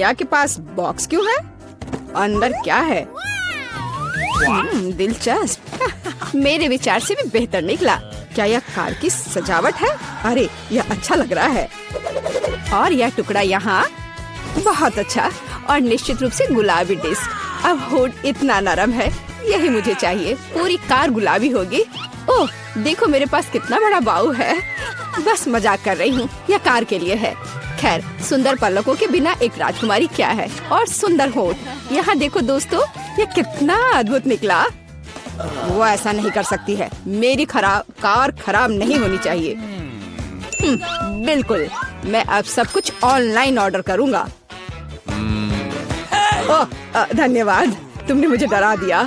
मिया के पास बॉक्स क्यों है? अंदर क्या है? दिलचस्प। मेरे विचार से भी बेहतर निकला। क्या यह कार की सजावट है? अरे यह अच्छा लग रहा है। और यह टुकड़ा यहाँ बहुत अच्छा और निश्चित रूप से गुलाबी डिस्क। अब हुड इतना नरम है, यही मुझे चाहिए। पूरी कार गुलाबी होगी। ओह देखो मेरे पास कितना बड़ा बाऊ है। बस मजाक कर रही हूँ, यह कार के लिए है। खैर सुंदर पलकों के बिना एक राजकुमारी क्या है। और सुंदर होठ। यहाँ देखो दोस्तों, यह कितना अद्भुत निकला। वो ऐसा नहीं कर सकती है। मेरी कार खराब नहीं होनी चाहिए। बिल्कुल, मैं अब सब कुछ ऑनलाइन ऑर्डर करूँगा। ओह धन्यवाद, तुमने मुझे डरा दिया।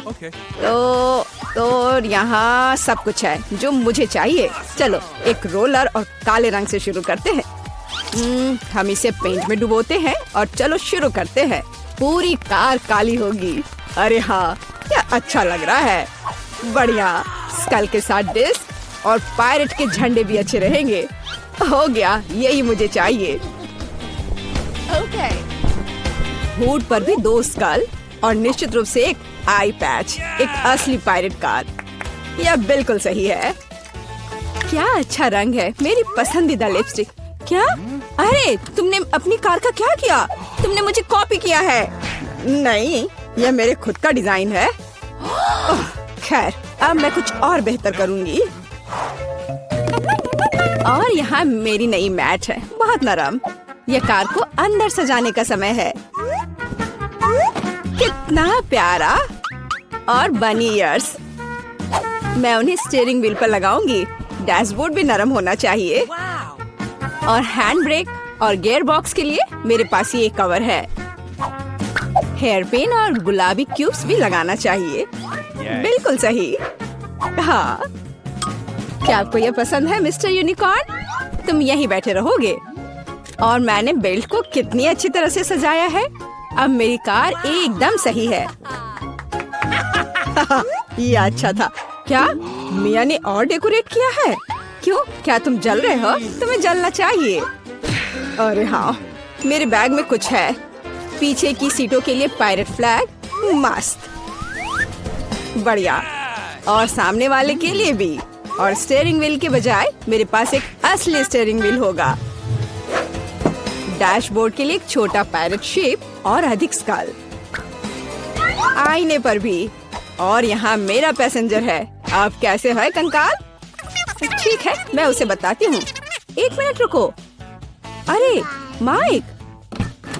तो यहाँ सब कुछ है जो मुझे चाहिए। चलो एक रोलर और काले रंग से शुरू करते हैं। हम इसे पेंट में डुबोते हैं और चलो शुरू करते हैं। पूरी कार काली होगी। अरे हाँ, क्या अच्छा लग रहा है। बढ़िया। स्कल के साथ डिस्क और पायरेट के झंडे भी अच्छे रहेंगे। हो गया, यही मुझे चाहिए। हुड पर भी 2 स्कल और निश्चित रूप से एक आई पैच। एक असली पायरेट कार। यह बिल्कुल सही है। क्या अच्छा रंग है। मेरी पसंदीदा लिपस्टिक। क्या? अरे तुमने अपनी कार का क्या किया? तुमने मुझे कॉपी किया है। नहीं, यह मेरे खुद का डिजाइन है। खैर अब मैं कुछ और बेहतर करूंगी। और यहाँ मेरी नई मैट है, बहुत नरम। यह कार को अंदर सजाने का समय है। कितना प्यारा। और बनी ईयर्स। मैं उन्हें स्टीयरिंग व्हील पर लगाऊंगी। डैशबोर्ड भी नरम होना चाहिए। और हैंड ब्रेक और गियर बॉक्स के लिए मेरे पास ये कवर है। हेयर पिन और गुलाबी क्यूब्स भी लगाना चाहिए। बिल्कुल सही। हाँ, क्या आपको यह पसंद है मिस्टर यूनिकॉर्न? तुम यहीं बैठे रहोगे। और मैंने बेल्ट को कितनी अच्छी तरह से सजाया है। अब मेरी कार एकदम सही है। ये अच्छा था। क्या मिया ने और डेकोरेट किया है? क्यों, क्या तुम जल रहे हो? तुम्हें जलना चाहिए। अरे हाँ, मेरे बैग में कुछ है। पीछे की सीटों के लिए पायरेट फ्लैग। मस्त। बढ़िया। और सामने वाले के लिए भी। और स्टीयरिंग व्हील के बजाय मेरे पास एक असली स्टीयरिंग व्हील होगा। डैशबोर्ड के लिए एक छोटा पायरेट शेप और अधिक स्कल। आईने पर भी। और यहाँ मेरा पैसेंजर है। आप कैसे है कंकाल? ठीक है, मैं उसे बताती हूँ। 1 मिनट रुको। अरे माइक,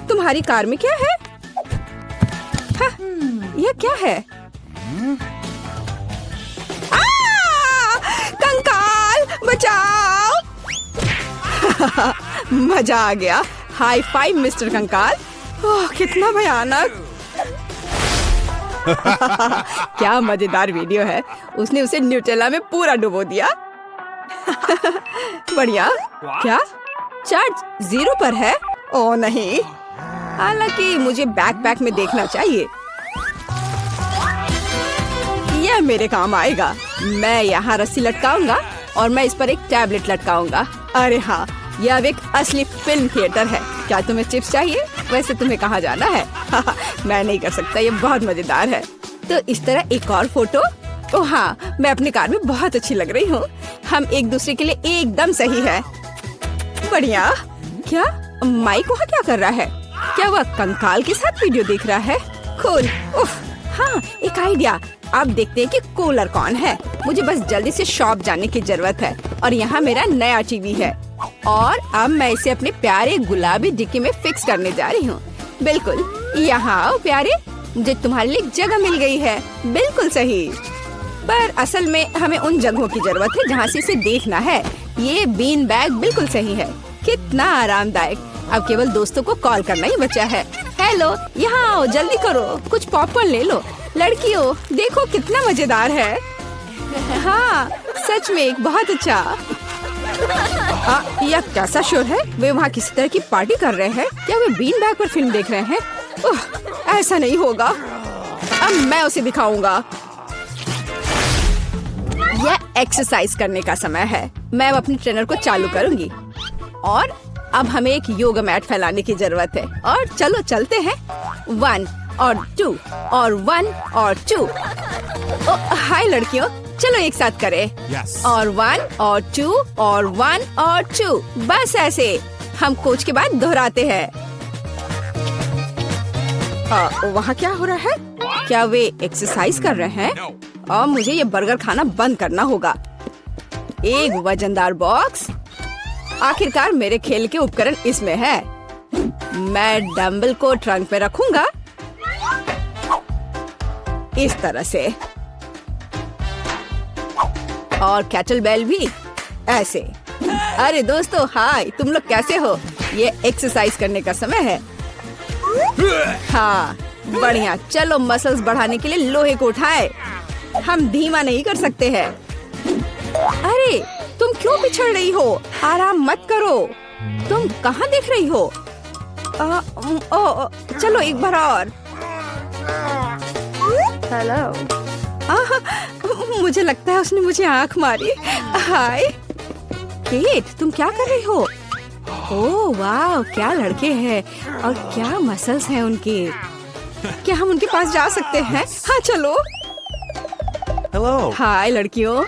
तुम्हारी कार में क्या है? हाँ, यह क्या है? कंकाल बचाओ। मजा आ गया। हाई फाइव मिस्टर कंकाल। ओह कितना भयानक। क्या मजेदार वीडियो है। उसने उसे न्यूटेला में पूरा डुबो दिया। बढ़िया। क्या चार्ज 0 पर है? ओह नहीं, हालांकि मुझे बैकपैक में देखना चाहिए। यह मेरे काम आएगा। मैं यहाँ रस्सी लटकाऊंगा और मैं इस पर एक टैबलेट लटकाऊंगा। अरे हाँ, यह अब एक असली फिल्म थिएटर है। क्या तुम्हें चिप्स चाहिए? वैसे तुम्हें कहाँ जाना है? मैं नहीं कर सकता, ये बहुत मजेदार है। तो इस तरह एक और फोटो। ओह हाँ, मैं अपनी कार में बहुत अच्छी लग रही हूँ। हम एक दूसरे के लिए एकदम सही है। बढ़िया। क्या माइक वहाँ क्या कर रहा है? क्या वह कंकाल के साथ वीडियो देख रहा है? कूल। उफ, हाँ एक आइडिया। अब देखते हैं कि कूलर कौन है। मुझे बस जल्दी से शॉप जाने की जरूरत है। और यहाँ मेरा नया टीवी है। और अब मैं इसे अपने प्यारे गुलाबी डिक्की में फिक्स करने जा रही हूँ। बिल्कुल। यहाँ आओ प्यारे, मुझे तुम्हारे लिए जगह मिल गई है। बिल्कुल सही। पर असल में हमें उन जगहों की जरूरत है जहाँ से इसे देखना है। ये बीन बैग बिल्कुल सही है। कितना आरामदायक। अब केवल दोस्तों को कॉल करना ही बचा है। हेलो, यहाँ आओ, जल्दी करो, कुछ पॉपकॉर्न ले लो। लड़कियों देखो कितना मजेदार है। हाँ सच में एक बहुत अच्छा। यह कैसा शोर है? वे वहाँ किसी तरह की पार्टी कर रहे हैं। क्या वे बीन बैग पर फिल्म देख रहे हैं? ऐसा नहीं होगा। अब मैं उसे दिखाऊंगा। यह एक्सरसाइज करने का समय है। मैं अब अपनी ट्रेनर को चालू करूंगी। और अब हमें एक योगा मैट फैलाने की जरूरत है और चलो चलते हैं। 1 और 2 और 1 और 2। हाय लड़कियों, चलो एक साथ करें। और 1 और 2 और 1 और 2। बस ऐसे हम कोच के बाद दोहराते हैं। वहाँ क्या हो रहा है? क्या वे एक्सरसाइज कर रहे हैं? और मुझे ये बर्गर खाना बंद करना होगा। एक वजनदार बॉक्स। आखिरकार मेरे खेल के उपकरण इसमें है। मैं डंबल को ट्रंक पे रखूंगा इस तरह से, और कैटल बेल भी ऐसे। अरे दोस्तों हाय, तुम लोग कैसे हो? ये एक्सरसाइज करने का समय है। हाँ बढ़िया, चलो मसल्स बढ़ाने के लिए लोहे को उठाए। हम धीमा नहीं कर सकते हैं। अरे तुम क्यों पिछड़ रही हो? आराम मत करो। तुम कहाँ देख रही हो? चलो एक बार और। हेलो। मुझे लगता है उसने मुझे आंख मारी। हाय केट, तुम क्या कर रही हो? ओह वाह, क्या लड़के हैं और क्या मसल्स हैं उनके। क्या हम उनके पास जा सकते हैं? हाँ चलो। हेलो। हाय लड़कियों।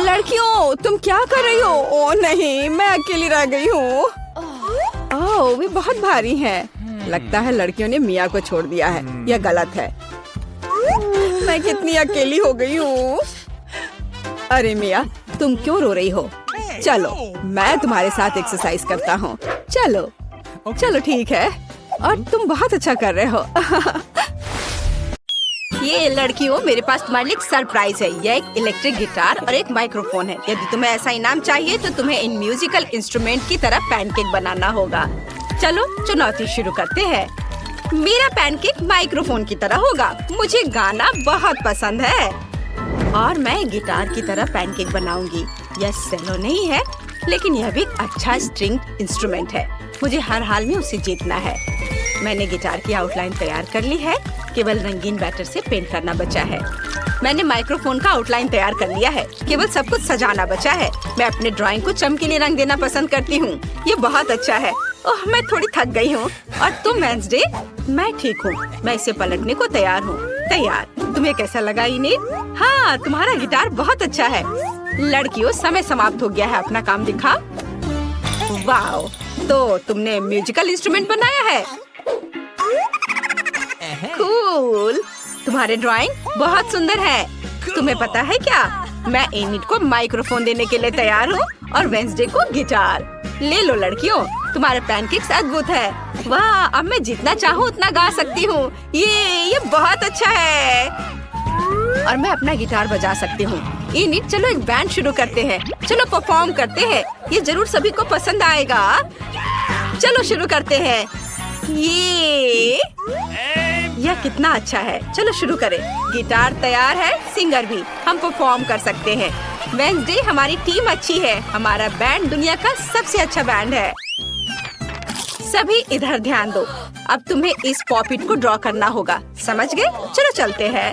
लड़कियों तुम क्या कर रही हो? ओ नहीं, मैं अकेली रह गई हूँ। ओह वे बहुत भारी हैं। लगता है लड़कियों ने मिया को छोड़ दिया है। यह गलत है। मैं कितनी अकेली हो गई हूँ। अरे मिया, तुम क्यों रो रही हो? चलो मैं तुम्हारे साथ एक्सरसाइज करता हूँ। चलो चलो ठीक है। और तुम बहुत अच्छा कर रहे हो। ये लड़कियों, मेरे पास तुम्हारे लिए एक सरप्राइज है। यह एक इलेक्ट्रिक गिटार और एक माइक्रोफोन है। यदि तुम्हें ऐसा इनाम चाहिए तो तुम्हें इन म्यूजिकल इंस्ट्रूमेंट की तरह पैनकेक बनाना होगा। चलो चुनौती शुरू करते हैं। मेरा पैनकेक माइक्रोफोन की तरह होगा। मुझे गाना बहुत पसंद है और मैं गिटार की तरह पैनकेक बनाऊंगी। यह सेलो नहीं है, लेकिन यह भी एक अच्छा स्ट्रिंग इंस्ट्रूमेंट है। मुझे हर हाल में उसे जीतना है। मैंने गिटार की आउटलाइन तैयार कर ली है। केवल रंगीन बैटर से पेंट करना बचा है। मैंने माइक्रोफोन का आउटलाइन तैयार कर लिया है। केवल सब कुछ सजाना बचा है। मैं अपने ड्राइंग को चमकीले रंग देना पसंद करती हूँ। ये बहुत अच्छा है। ओह मैं थोड़ी थक गई हूँ। और तुम वेंसडे? मैं ठीक हूँ। मैं इसे पलटने को तैयार हूँ। तैयार। तुम्हें कैसा लगा इनेट? हाँ तुम्हारा गिटार बहुत अच्छा है। लड़कियों समय समाप्त हो गया है। अपना काम दिखा। वाह, तो तुमने म्यूजिकल इंस्ट्रूमेंट बनाया है। कूल। तुम्हारे ड्राइंग बहुत सुंदर है। तुम्हें पता है क्या, मैं एनिट को माइक्रोफोन देने के लिए तैयार हूँ और वेंसडे को गिटार। ले लो लड़कियों, तुम्हारे पैनकेक्स अद्भुत है। वाह, अब मैं जितना चाहूँ उतना गा सकती हूँ। ये बहुत अच्छा है। और मैं अपना गिटार बजा सकती हूँ। एनिट चलो एक बैंड शुरू करते हैं। चलो परफॉर्म करते हैं। ये जरूर सभी को पसंद आएगा। चलो शुरू करते हैं। यह कितना अच्छा है। चलो शुरू करें। गिटार तैयार है, सिंगर भी। हम परफॉर्म कर सकते हैं। वेंसडे हमारी टीम अच्छी है। हमारा बैंड दुनिया का सबसे अच्छा बैंड है। सभी इधर ध्यान दो। अब तुम्हें इस पॉपिट को ड्रॉ करना होगा। समझ गए? चलो चलते हैं।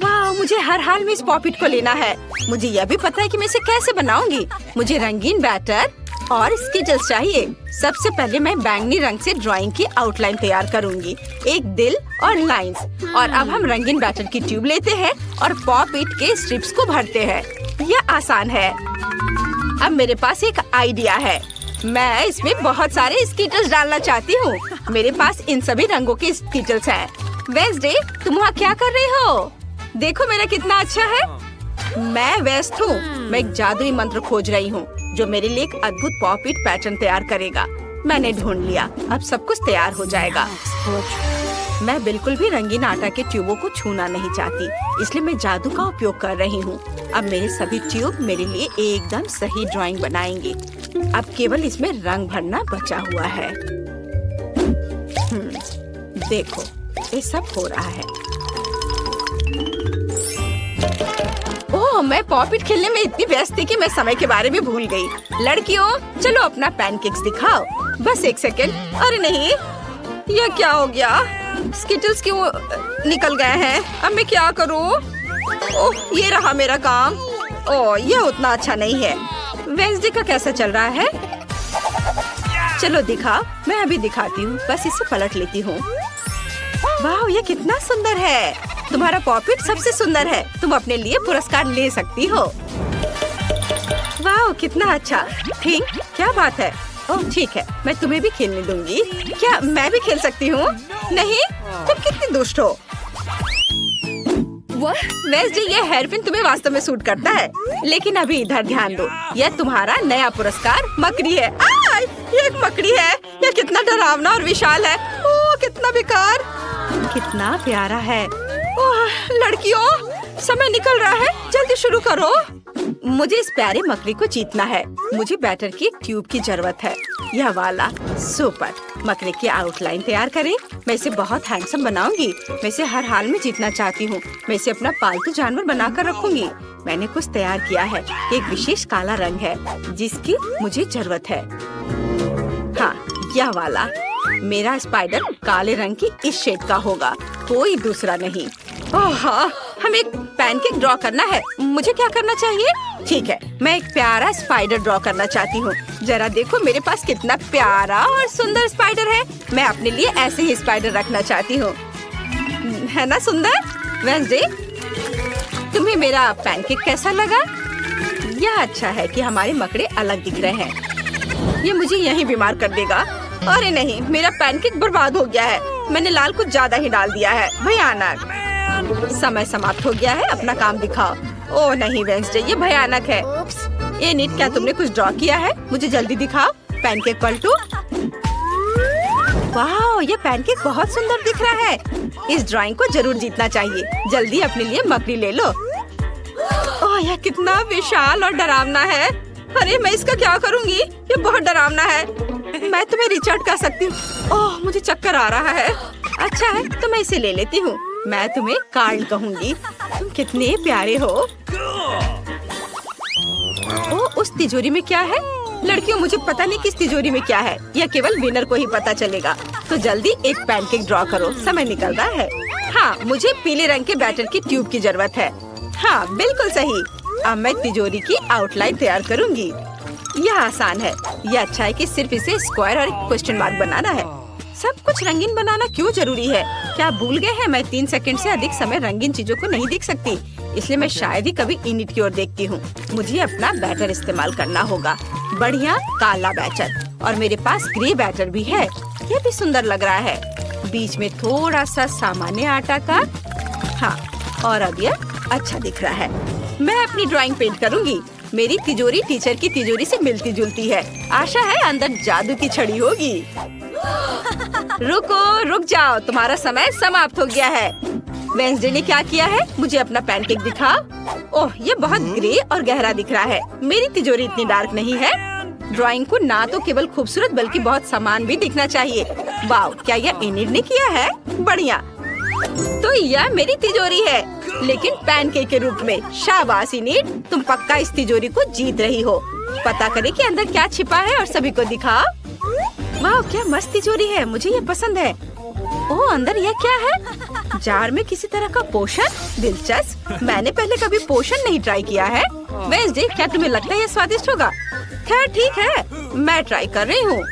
वाह, मुझे हर हाल में इस पॉपिट को लेना है। मुझे यह भी पता है कि मैं इसे कैसे बनाऊंगी। मुझे रंगीन बैटर और स्किटल्स चाहिए। सबसे पहले मैं बैंगनी रंग से ड्राइंग की आउटलाइन तैयार करूंगी। एक दिल और लाइंस। और अब हम रंगीन बैटर की ट्यूब लेते हैं और पॉपिट के स्ट्रिप्स को भरते हैं। यह आसान है। अब मेरे पास एक आइडिया है। मैं इसमें बहुत सारे स्किटल्स डालना चाहती हूँ। मेरे पास इन सभी रंगों के स्किटल्स हैं। वेंसडे, तुम वहाँ क्या कर रही हो? देखो मेरा कितना अच्छा है। मैं व्यस्त हूँ। मैं एक जादुई मंत्र खोज रही हूँ जो मेरे लिए एक अद्भुत पॉपिट पैटर्न तैयार करेगा। मैंने ढूंढ लिया। अब सब कुछ तैयार हो जाएगा। मैं बिल्कुल भी रंगीन आटा के ट्यूबों को छूना नहीं चाहती, इसलिए मैं जादू का उपयोग कर रही हूँ। अब मेरे सभी ट्यूब मेरे लिए एकदम सही ड्राइंग बनाएंगे। अब केवल इसमें रंग भरना बचा हुआ है। देखो, ये सब हो रहा है। ओह, मैं पॉपिट खेलने में इतनी व्यस्त थी कि मैं समय के बारे में भूल गई। लड़कियों, चलो अपना पैनकेक्स दिखाओ। बस एक सेकेंड। अरे नहीं, यह क्या हो गया? स्किटल्स क्यों निकल गए हैं? अब मैं क्या करूं? ओह, ये रहा मेरा काम। ओह, यह उतना अच्छा नहीं है। वेंसडे का कैसा चल रहा है? चलो दिखाओ। मैं अभी दिखाती हूँ, बस इसे पलट लेती हूँ। वाह, ये कितना सुंदर है। तुम्हारा पॉपिट सबसे सुंदर है। तुम अपने लिए पुरस्कार ले सकती हो। वाह, कितना अच्छा। ठीक, क्या बात है। ओह ठीक है, मैं तुम्हें भी खेलने दूंगी। क्या मैं भी खेल सकती हूँ? नहीं, तुम कितनी दुष्ट हो। वेंसडे, ये हेयरपिन तुम्हें वास्तव में सूट करता है। लेकिन अभी इधर ध्यान दो, यह तुम्हारा नया पुरस्कार मकड़ी है। ये एक मकड़ी है। यह कितना डरावना और विशाल है। ओह कितना बेकार, कितना प्यारा है। ओह लड़कियों, समय निकल रहा है, जल्दी शुरू करो। मुझे इस प्यारे मकड़ी को जीतना है। मुझे बैटर की एक ट्यूब की जरूरत है। यह वाला सुपर। मकड़ी की आउटलाइन तैयार करें। मैं इसे बहुत हैंडसम बनाऊंगी। मैं इसे हर हाल में जीतना चाहती हूँ। मैं इसे अपना पालतू जानवर बनाकर रखूंगी। मैंने कुछ तैयार किया है। एक विशेष काला रंग है जिसकी मुझे जरूरत है। हाँ, यह वाला। मेरा स्पाइडर काले रंग की इस शेड का होगा, कोई दूसरा नहीं। ओह हाँ, हमें एक पैनकेक ड्रॉ करना है। मुझे क्या करना चाहिए? ठीक है, मैं एक प्यारा स्पाइडर ड्रॉ करना चाहती हूँ। जरा देखो मेरे पास कितना प्यारा और सुंदर स्पाइडर है। मैं अपने लिए ऐसे ही स्पाइडर रखना चाहती हूँ, है ना सुंदर? वेंसडे, तुम्हें मेरा पैनकेक कैसा लगा? यह अच्छा है कि हमारे मकड़े अलग दिख रहे हैं। ये मुझे यहीं बीमार कर देगा। अरे नहीं, मेरा पैनकेक बर्बाद हो गया है। मैंने लाल कुछ ज्यादा ही डाल दिया है। भयानक। समय समाप्त हो गया है, अपना काम दिखाओ। ओह नहीं वेंसडे, ये भयानक है। ये नीट, क्या तुमने कुछ ड्रॉ किया है? मुझे जल्दी दिखाओ। पैनकेक पलटो। वाह, ये पैनकेक बहुत सुंदर दिख रहा है। इस ड्राइंग को जरूर जीतना चाहिए। जल्दी अपने लिए मकड़ी ले लो। ओह यह कितना विशाल और डरावना है। अरे मैं इसका क्या करूँगी? ये बहुत डरावना है। मैं तुम्हें रिचर्ड कह सकती हूँ। ओह मुझे चक्कर आ रहा है। अच्छा है, तो मैं इसे ले लेती हूँ। मैं तुम्हें कार्ल कहूँगी। तुम कितने प्यारे हो। ओह उस तिजोरी में क्या है? लड़कियों, मुझे पता नहीं किस तिजोरी में क्या है। यह केवल विनर को ही पता चलेगा। तो जल्दी एक पैनकेक ड्रॉ करो, समय निकल रहा है। हाँ, मुझे पीले रंग के बैटर की ट्यूब की जरूरत है। हाँ बिल्कुल सही। अब मैं तिजोरी की आउटलाइन तैयार करूँगी। यह आसान है। यह अच्छा है कि सिर्फ इसे स्क्वायर और एक क्वेश्चन मार्क बनाना है। सब कुछ रंगीन बनाना क्यों जरूरी है? क्या भूल गए हैं? मैं 3 सेकंड से अधिक समय रंगीन चीजों को नहीं देख सकती, इसलिए मैं शायद ही कभी इनिट की ओर देखती हूँ। मुझे अपना बैटर इस्तेमाल करना होगा। बढ़िया काला बैटर, और मेरे पास ग्रे बैटर भी है। यह भी सुंदर लग रहा है। बीच में थोड़ा सा सामान्य आटा का। हाँ, और अब यह अच्छा दिख रहा है। मैं अपनी ड्राइंग पेंट करूँगी। मेरी तिजोरी टीचर की तिजोरी से मिलती जुलती है। आशा है अंदर जादू की छड़ी होगी। रुक जाओ, तुम्हारा समय समाप्त हो गया है। वेंसडे ने क्या किया है? मुझे अपना पैनकेक दिखाओ। ओह ये बहुत ग्रे और गहरा दिख रहा है। मेरी तिजोरी इतनी डार्क नहीं है। ड्राइंग को ना तो केवल खूबसूरत बल्कि बहुत समान भी दिखना चाहिए। वाह, क्या यह इनिट ने किया है? बढ़िया। तो यह मेरी तिजोरी है, लेकिन पैनकेक के रूप में। शाबाश इनिट, तुम पक्का इस तिजोरी को जीत रही हो। पता करें कि अंदर क्या छिपा है और सभी को दिखाओ। वाह क्या मस्त तिजोरी है, मुझे ये पसंद है। ओह अंदर यह क्या है? जार में किसी तरह का पोषण? दिलचस्प। मैंने पहले कभी पोषण नहीं ट्राई किया है। वेंसडे, क्या तुम्हें लगता है ये स्वादिष्ट होगा? खैर ठीक है, मैं ट्राई कर रही हूँ।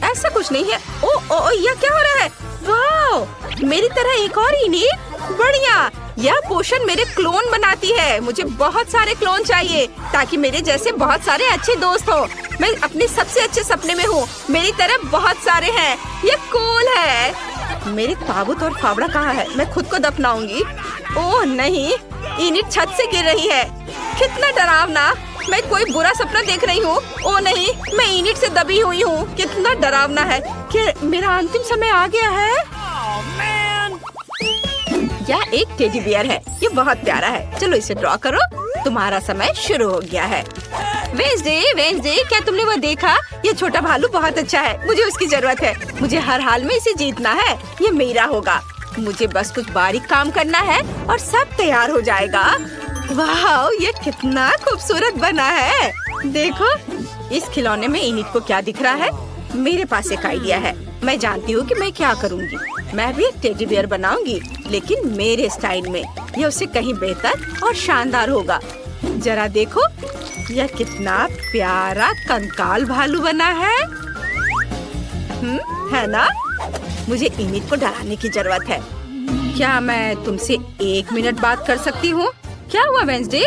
ऐसा कुछ नहीं है। ओ यह क्या हो रहा है? वाह, मेरी तरह एक और इनिट। बढ़िया, यह पोषण मेरे क्लोन बनाती है। मुझे बहुत सारे क्लोन चाहिए ताकि मेरे जैसे बहुत सारे अच्छे दोस्त हो। मैं अपने सबसे अच्छे सपने में हूँ। मेरी तरह बहुत सारे हैं। ये कूल है। मेरी ताबूत और फावड़ा कहाँ है? मैं खुद को दफनाऊंगी। ओह नहीं, इनिट छत से गिर रही है। कितना डरावना। मैं कोई बुरा सपना देख रही हूँ। ओह नहीं, मैं इनिट से दबी हुई हूँ। कितना डरावना है। क्या मेरा अंतिम समय आ गया है? यह एक टेडी बियर है। ये बहुत प्यारा है। चलो इसे ड्रॉ करो। तुम्हारा समय शुरू हो गया है। वेंसडे, क्या तुमने वो देखा? ये छोटा भालू बहुत अच्छा है। मुझे उसकी जरूरत है। मुझे हर हाल में इसे जीतना है। ये मेरा होगा। मुझे बस कुछ बारीक काम करना है और सब तैयार हो जाएगा। वाह, ये कितना खूबसूरत बना है। देखो, इस खिलौने में इनिट को क्या दिख रहा है? मेरे पास एक आइडिया है। मैं जानती हूँ कि मैं क्या करूँगी। मैं भी एक टेडी बियर बनाऊंगी, लेकिन मेरे स्टाइल में। यह उससे कहीं बेहतर और शानदार होगा। जरा देखो, यह कितना प्यारा कंकाल भालू बना है। है ना? मुझे इनिट को डराने की जरूरत है। क्या मैं तुमसे 1 मिनट बात कर सकती हूँ? क्या हुआ वेंसडे?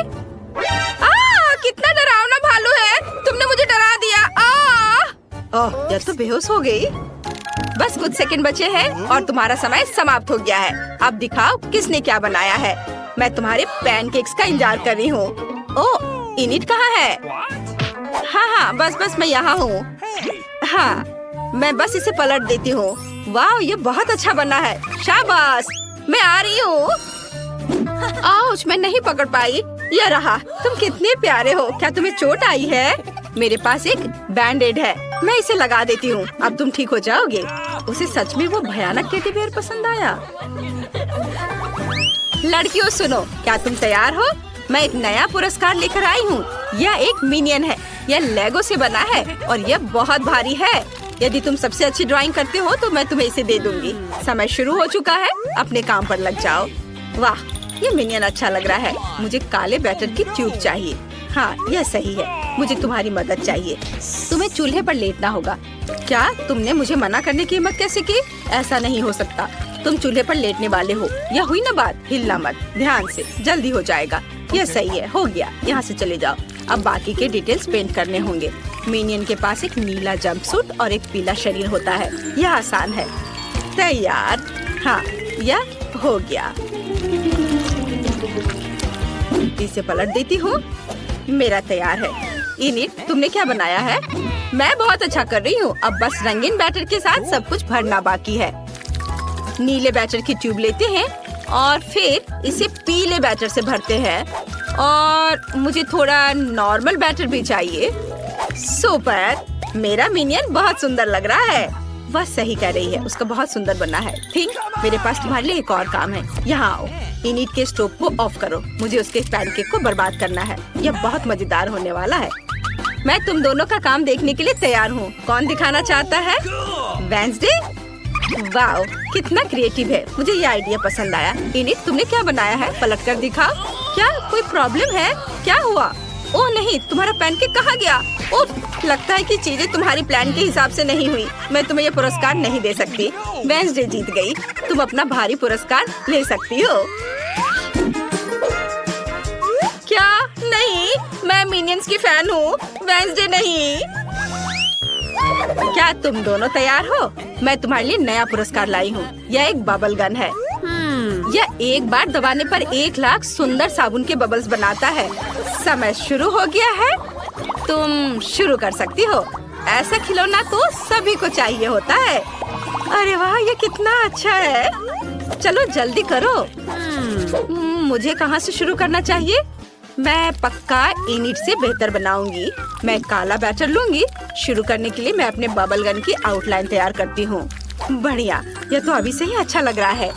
कितना डरावना भालू है। तुमने मुझे डरा दिया। ओह, यह तो बेहोश हो गई। बस कुछ सेकंड बचे हैं और तुम्हारा समय समाप्त हो गया है। अब दिखाओ किसने क्या बनाया है। मैं तुम्हारे पैनकेक्स का इंतजार कर रही हूँ। ओह, इनिट कहाँ है? हाँ, बस मैं यहाँ हूँ। हाँ, मैं बस इसे पलट देती हूँ। वाह, ये बहुत अच्छा बना है। शाबाश, मैं आ रही हूँ। आउच, मैं नहीं पकड़ पाई। यह रहा। तुम कितने प्यारे हो। क्या तुम्हें चोट आई है? मेरे पास एक बैंडेड है, मैं इसे लगा देती हूँ। अब तुम ठीक हो जाओगे। उसे सच में वो भयानक टेडी बेयर पसंद आया। लड़कियों सुनो, क्या तुम तैयार हो? मैं एक नया पुरस्कार लेकर आई हूँ। यह एक मिनियन है। यह लेगो से बना है और यह बहुत भारी है। यदि तुम सबसे अच्छी ड्राइंग करते हो तो मैं तुम्हें इसे दे दूंगी। समय शुरू हो चुका है, अपने काम पर लग जाओ। वाह, ये मिनियन अच्छा लग रहा है। मुझे काले बैटर की ट्यूब चाहिए। हाँ, यह सही है। मुझे तुम्हारी मदद चाहिए। तुम्हें चूल्हे पर लेटना होगा। क्या तुमने मुझे मना करने की हिम्मत कैसे की? ऐसा नहीं हो सकता। तुम चूल्हे पर लेटने वाले हो। यह हुई ना बात? हिलना मत, ध्यान से, जल्दी हो जाएगा। यह सही है, हो गया। यहाँ से चले जाओ। अब बाकी के डिटेल्स पेंट करने होंगे। मिनियन के पास एक नीला जंपसूट और एक पीला शरीर होता है। यह आसान है। तैयार? हाँ, यह हो गया। इसे पलट देती हूँ। मेरा तैयार है। इनिट, तुमने क्या बनाया है? मैं बहुत अच्छा कर रही हूँ। अब बस रंगीन बैटर के साथ सब कुछ भरना बाकी है। नीले बैटर की ट्यूब लेते हैं और फिर इसे पीले बैटर से भरते हैं। और मुझे थोड़ा नॉर्मल बैटर भी चाहिए। सुपर, मेरा मिनियन बहुत सुंदर लग रहा है। वह सही कह रही है, उसका बहुत सुंदर बना है। ठीक, मेरे पास तुम्हारे लिए एक और काम है। यहाँ आओ। इनिट के स्टोव को ऑफ करो। मुझे उसके पैनकेक को बर्बाद करना है। यह बहुत मजेदार होने वाला है। मैं तुम दोनों का काम देखने के लिए तैयार हूँ। कौन दिखाना चाहता है? वेंसडे? वाओ, कितना क्रिएटिव है। मुझे ये आइडिया पसंद आया। इनिट, तुमने क्या बनाया है? पलट कर दिखाओ। क्या कोई प्रॉब्लम है? क्या हुआ? ओह नहीं, तुम्हारा पैनकेक कहाँ गया? उफ, लगता है कि चीजें तुम्हारी प्लान के हिसाब से नहीं हुई। मैं तुम्हें ये पुरस्कार नहीं दे सकती। वेंसडे जीत गई। तुम अपना भारी पुरस्कार ले सकती हो। क्या? नहीं, मैं मिनियंस की फैन हूँ, वेंसडे नहीं। क्या तुम दोनों तैयार हो? मैं तुम्हारे लिए नया पुरस्कार लाई हूँ। यह एक बबल गन है। यह एक बार दबाने पर 1 लाख सुंदर साबुन के बबल्स बनाता है। समय शुरू हो गया है। तुम शुरू कर सकती हो। ऐसा खिलौना तो सभी को चाहिए होता है। अरे वाह, ये कितना अच्छा है। चलो जल्दी करो। मुझे कहाँ से शुरू करना चाहिए? मैं पक्का इनिट से बेहतर बनाऊंगी। मैं काला बैटर लूंगी। शुरू करने के लिए मैं अपने बबल गन की आउटलाइन तैयार करती हूँ। बढ़िया, यह तो अभी से ही अच्छा लग रहा है।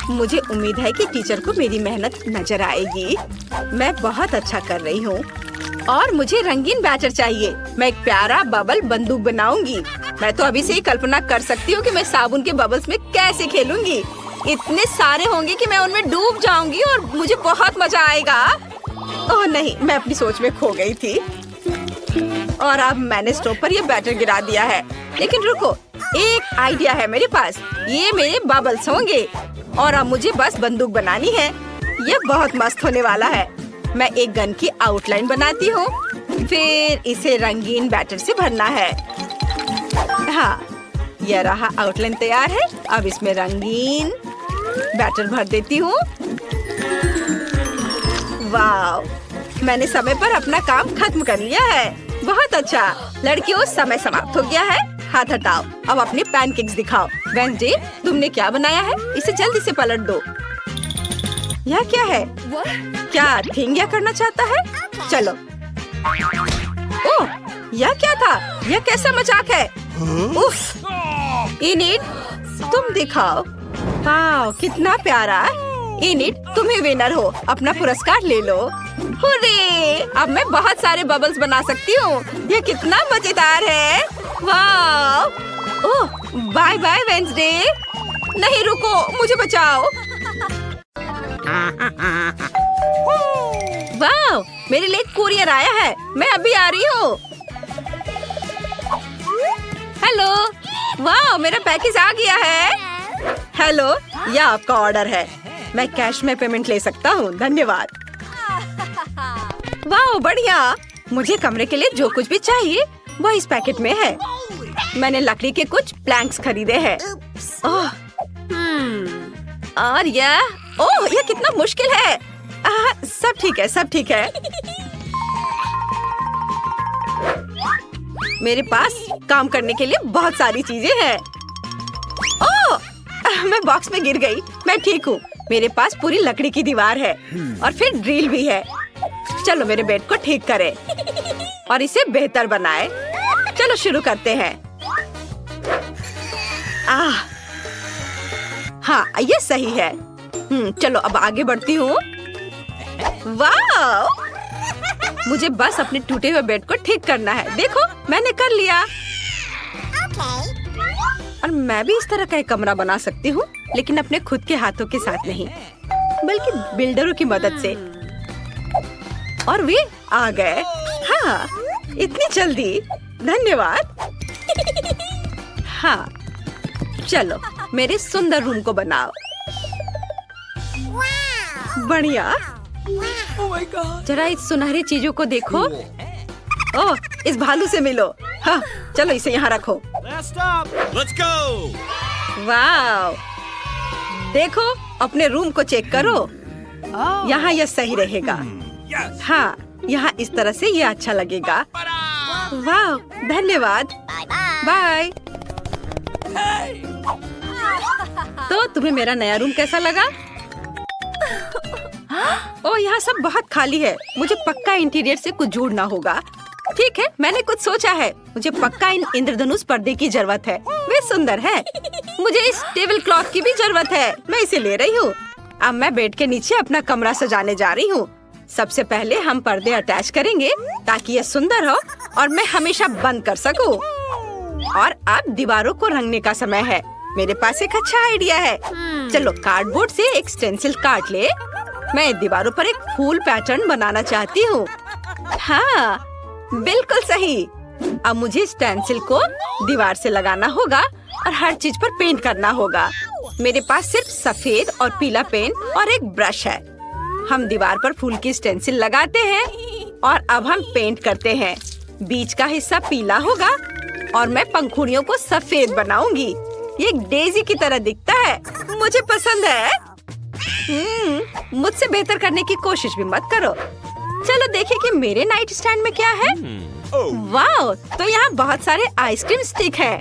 मुझे उम्मीद है कि टीचर को मेरी मेहनत नजर आएगी। मैं बहुत अच्छा कर रही हूँ। और मुझे रंगीन बैटर चाहिए। मैं एक प्यारा बबल बंदूक बनाऊंगी। मैं तो अभी से ही कल्पना कर सकती हूँ कि मैं साबुन के बबल्स में कैसे खेलूंगी। इतने सारे होंगे कि मैं उनमें डूब जाऊंगी और मुझे बहुत मजा आएगा। ओह नहीं, मैं अपनी सोच में खो गई थी। और अब मैंने स्टोव पर ये बैटर गिरा दिया है। लेकिन रुको, एक आइडिया है मेरे पास। ये मेरे बबल्स होंगे और अब मुझे बस बंदूक बनानी है। ये बहुत मस्त होने वाला है। मैं एक गन की आउटलाइन बनाती हूँ। फिर इसे रंगीन बैटर से भरना है। हाँ, यह रहा, आउटलाइन तैयार है। अब इसमें रंगीन बैटर भर देती हूँ। वाव, मैंने समय पर अपना काम खत्म कर लिया है। बहुत अच्छा। लड़कियों, समय समाप्त हो गया है। हाथ हटाओ। अब अपने पैनकेक्स दिखाओ। वेंसडे, तुमने क्या बनाया है? इसे जल्दी से पलट दो। यह क्या है? क्या थिंग करना चाहता है? चलो। ओह, यह क्या था? यह कैसा मजाक है? उफ। इनिट, तुम दिखाओ। वाह, कितना प्यारा। इनिट, तुम्हें विनर हो। अपना पुरस्कार ले लो। हुर्रे! अब मैं बहुत सारे बबल्स बना सकती हूँ। यह कितना मजेदार है। वाह! ओह, बाय बाय वेंसडे। नहीं, रुको, मुझे बचाओ। वाह, मेरे लिए कुरियर आया है, मैं अभी आ रही हूँ। हेलो, वाह, मेरा पैकेज आ गया है। हेलो, यह आपका ऑर्डर है। मैं कैश में पेमेंट ले सकता हूँ, धन्यवाद। वाह, बढ़िया। मुझे कमरे के लिए जो कुछ भी चाहिए वह इस पैकेट में है। मैंने लकड़ी के कुछ प्लैंक्स खरीदे हैं। ओह, और यह कितना मुश्किल है। सब ठीक है, सब ठीक है। मेरे पास काम करने के लिए बहुत सारी चीजें हैं। ओह, मैं बॉक्स में गिर गई। मैं ठीक हूँ। मेरे पास पूरी लकड़ी की दीवार है और फिर ड्रिल भी है। चलो मेरे बेड को ठीक करें और इसे बेहतर बनाए। चलो शुरू करते हैं। हाँ, ये सही है। चलो अब आगे बढ़ती हूँ। वाह, मुझे बस अपने टूटे हुए बेड को ठीक करना है। देखो, मैंने कर लिया। और मैं भी इस तरह का एक कमरा बना सकती हूँ, लेकिन अपने खुद के हाथों के साथ नहीं, बल्कि बिल्डरों की मदद से। और वे आ गए। हाँ, इतनी जल्दी, धन्यवाद। हाँ, चलो मेरे सुंदर रूम को बनाओ। बढ़िया। जरा इस सुनहरी चीजों को देखो। ओह, इस भालू से मिलो। हाँ, चलो इसे यहाँ रखो। Let's go! वाव, देखो, अपने रूम को चेक करो। यहाँ यह सही रहेगा। हाँ, यहाँ इस तरह से ये अच्छा लगेगा। वाह, धन्यवाद। बाय। तो तुम्हें मेरा नया रूम कैसा लगा? ओह, यहाँ सब बहुत खाली है। मुझे पक्का इंटीरियर से कुछ जोड़ना होगा। ठीक है, मैंने कुछ सोचा है। मुझे पक्का इन इंद्रधनुष पर्दे की जरूरत है। वे सुंदर है। मुझे इस टेबल क्लॉथ की भी जरूरत है। मैं इसे ले रही हूँ। अब मैं बेड के नीचे अपना कमरा सजाने जा रही हूँ। सबसे पहले हम पर्दे अटैच करेंगे ताकि यह सुंदर हो और मैं हमेशा बंद कर सकूं। और अब दीवारों को रंगने का समय है। मेरे पास एक अच्छा आइडिया है। चलो कार्डबोर्ड से एक स्टेंसिल काट ले। मैं दीवारों पर एक फूल पैटर्न बनाना चाहती हूँ। हाँ, बिल्कुल सही। अब मुझे स्टेंसिल को दीवार से लगाना होगा और हर चीज पर पेंट करना होगा। मेरे पास सिर्फ सफेद और पीला पेन और एक ब्रश है। हम दीवार पर फूल की स्टेंसिल लगाते हैं और अब हम पेंट करते हैं। बीच का हिस्सा पीला होगा और मैं पंखुड़ियों को सफेद बनाऊंगी। ये एक डेजी की तरह दिखता है। मुझे पसंद है। मुझसे बेहतर करने की कोशिश भी मत करो। चलो देखिए कि मेरे नाइट स्टैंड में क्या है। वाह, तो यहाँ बहुत सारे आइसक्रीम स्टिक हैं।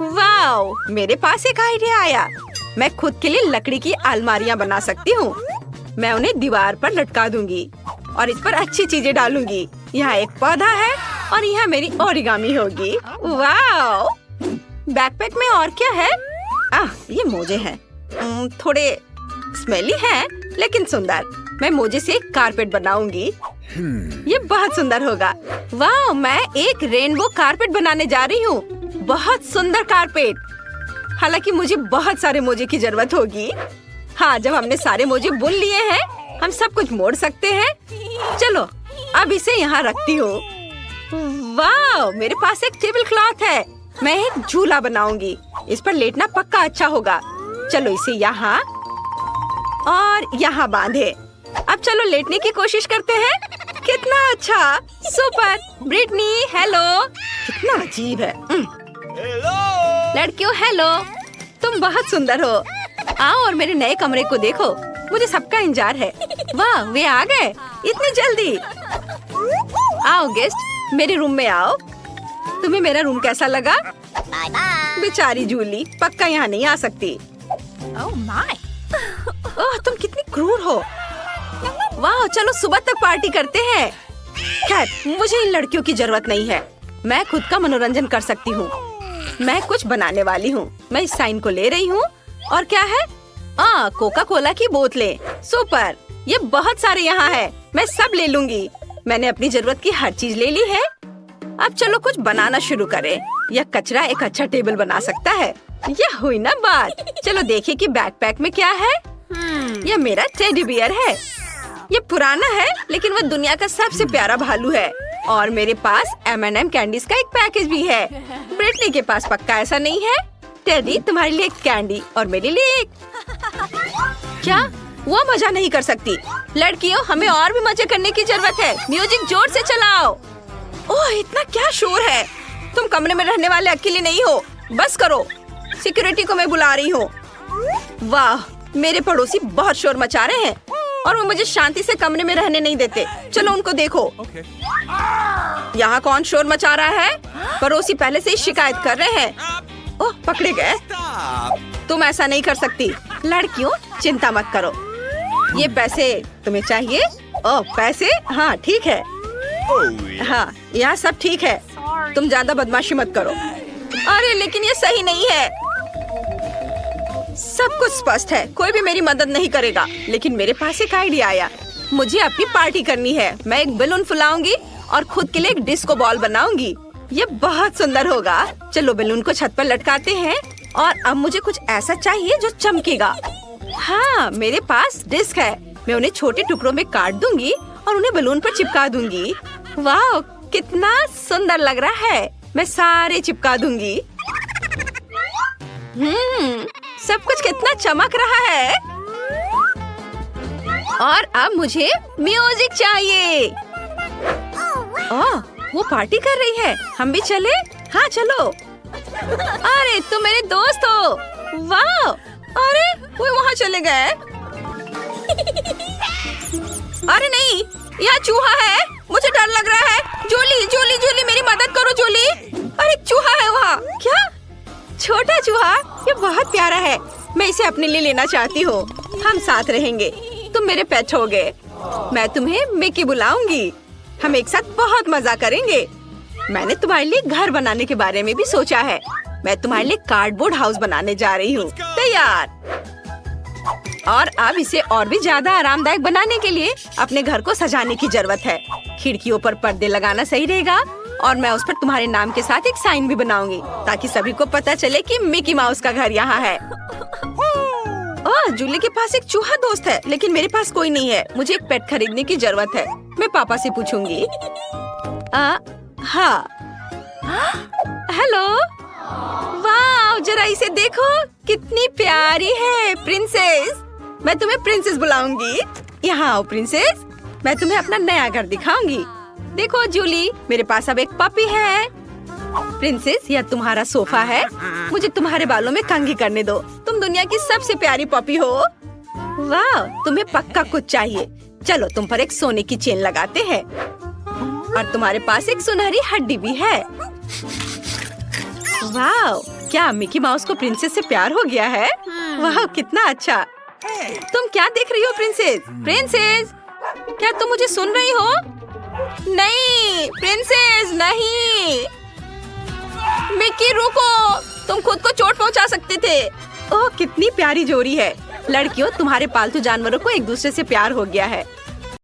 वाह, मेरे पास एक आइडिया आया। मैं खुद के लिए लकड़ी की अलमारियाँ बना सकती हूँ। मैं उन्हें दीवार पर लटका दूंगी और इस पर अच्छी चीजें डालूंगी। यहाँ एक पौधा है और यहाँ मेरी ओरिगामी होगी। वाह, बैकपैक में और क्या है? ये मोजे हैं। थोड़े स्मेली हैं, लेकिन सुंदर। मैं मोजे से एक कारपेट बनाऊंगी। ये बहुत सुंदर होगा। वाह, मैं एक रेनबो कारपेट बनाने जा रही हूँ। बहुत सुंदर कारपेट। हालांकि मुझे बहुत सारे मोजे की जरूरत होगी। हाँ, जब हमने सारे मोजे बुन लिए हैं, हम सब कुछ मोड़ सकते हैं। चलो, अब इसे यहाँ रखती हूँ। वाह, मेरे पास एक टेबल क्लॉथ है। मैं एक झूला बनाऊंगी। इस पर लेटना पक्का अच्छा होगा। चलो इसे यहाँ और यहाँ बांधे। अब चलो लेटने की कोशिश करते हैं। कितना अच्छा, सुपर। Britney, hello. कितना अजीब है। लड़कियों, हेलो। तुम बहुत सुंदर हो। आओ और मेरे नए कमरे को देखो। मुझे सबका इंतजार है। वाह, वे आ गए इतनी जल्दी। आओ गेस्ट, मेरे रूम में आओ। तुम्हें मेरा रूम कैसा लगा? बेचारी जूली पक्का यहाँ नहीं आ सकती। ओह, तुम कितनी क्रूर हो। वाह, चलो सुबह तक पार्टी करते हैं। खैर, मुझे इन लड़कियों की जरूरत नहीं है। मैं खुद का मनोरंजन कर सकती हूँ। मैं कुछ बनाने वाली हूँ। मैं इस साइन को ले रही हूँ। और क्या है? कोका कोला की बोतलें। सुपर, ये बहुत सारे यहाँ है। मैं सब ले लूंगी। मैंने अपनी जरूरत की हर चीज ले ली है। अब चलो कुछ बनाना शुरू करें। यह कचरा एक अच्छा टेबल बना सकता है। यह हुई ना बात। चलो देखिए कि बैकपैक में क्या है। यह मेरा टेडी बियर है। ये पुराना है लेकिन वो दुनिया का सबसे प्यारा भालू है। और मेरे पास M&M कैंडीज का एक पैकेज भी है। ब्रिटनी के पास पक्का ऐसा नहीं है। टेडी, तुम्हारे लिए एक कैंडी और मेरे लिए एक। क्या वो मजा नहीं कर सकती? लड़कियों, हमें और भी मजे करने की जरूरत है। म्यूजिक जोर से चलाओ। ओह, इतना क्या शोर है? तुम कमरे में रहने वाले अकेले नहीं हो। बस करो, सिक्योरिटी को मैं बुला रही हूँ। वाह, मेरे पड़ोसी बहुत शोर मचा रहे हैं और वो मुझे शांति से कमरे में रहने नहीं देते। चलो उनको देखो। यहाँ कौन शोर मचा रहा है? पड़ोसी पहले से ही शिकायत कर रहे हैं। ओह, पकड़े गए। तुम ऐसा नहीं कर सकती। लड़कियों, चिंता मत करो। ये पैसे तुम्हें चाहिए? ओह, पैसे? हाँ, ठीक है। हाँ, यहाँ सब ठीक है। तुम ज्यादा बदमाशी मत करो। अरे लेकिन ये सही नहीं है। सब कुछ स्पष्ट है। कोई भी मेरी मदद नहीं करेगा। लेकिन मेरे पास एक आइडिया आया। मुझे अपनी पार्टी करनी है। मैं एक बैलून फुलाऊंगी और खुद के लिए एक डिस्को बॉल बनाऊंगी। ये बहुत सुंदर होगा। चलो बैलून को छत पर लटकाते हैं। और अब मुझे कुछ ऐसा चाहिए जो चमकेगा। हाँ, मेरे पास डिस्क है। मैं उन्हें छोटे टुकड़ों में काट दूंगी और उन्हें बैलून पर चिपका दूंगी। वाह, कितना सुंदर लग रहा है। मैं सारे चिपका दूंगी। सब कुछ कितना चमक रहा है। और अब मुझे म्यूजिक चाहिए। ओह, वो पार्टी कर रही है। हम भी चले? हाँ, चलो। अरे तुम मेरे दोस्त हो। वाह, अरे वो वहाँ चले गए। अरे नहीं, यहाँ चूहा है। मुझे डर लग रहा है। जूली, जूली, जूली, मेरी मदद करो जूली। अरे चूहा है वहाँ। क्या? छोटा चूहा? ये बहुत प्यारा है। मैं इसे अपने लिए लेना चाहती हूँ। हम साथ रहेंगे। तुम मेरे पेट होगे। मैं तुम्हें मिकी बुलाऊंगी। हम एक साथ बहुत मजा करेंगे। मैंने तुम्हारे लिए घर बनाने के बारे में भी सोचा है। मैं तुम्हारे लिए कार्डबोर्ड हाउस बनाने जा रही हूँ। तैयार? और अब इसे और भी ज्यादा आरामदायक बनाने के लिए अपने घर को सजाने की जरूरत है। खिड़कियों पर पर्दे लगाना सही रहेगा। और मैं उस पर तुम्हारे नाम के साथ एक साइन भी बनाऊंगी ताकि सभी को पता चले कि मिकी माउस का घर यहाँ है। ओह, जूली के पास एक चूहा दोस्त है लेकिन मेरे पास कोई नहीं है। मुझे एक पेट खरीदने की जरूरत है। मैं पापा से पूछूंगी। हाँ। हेलो। वाह, जरा इसे देखो, कितनी प्यारी है। प्रिंसेस। मैं तुम्हें प्रिंसेस बुलाऊंगी। यहाँ आओ प्रिंसेस। मैं तुम्हें अपना नया घर दिखाऊंगी। देखो जूली, मेरे पास अब एक पपी है। प्रिंसेस, यह तुम्हारा सोफा है। मुझे तुम्हारे बालों में कंघी करने दो। तुम दुनिया की सबसे प्यारी पपी हो। वाह, तुम्हें पक्का कुछ चाहिए। चलो तुम पर एक सोने की चेन लगाते हैं। और तुम्हारे पास एक सुनहरी हड्डी भी है। वाह, क्या मिकी माउस को प्रिंसेस से प्यार हो गया है? वाह, कितना अच्छा। तुम क्या देख रही हो प्रिंसेस? प्रिंसेस, क्या तुम मुझे सुन रही हो? नहीं प्रिंसेस, नहीं। मिकी रुको, तुम खुद को चोट पहुंचा सकते थे। ओह, कितनी प्यारी जोड़ी है। लड़कियों, तुम्हारे पालतू जानवरों को एक दूसरे से प्यार हो गया है।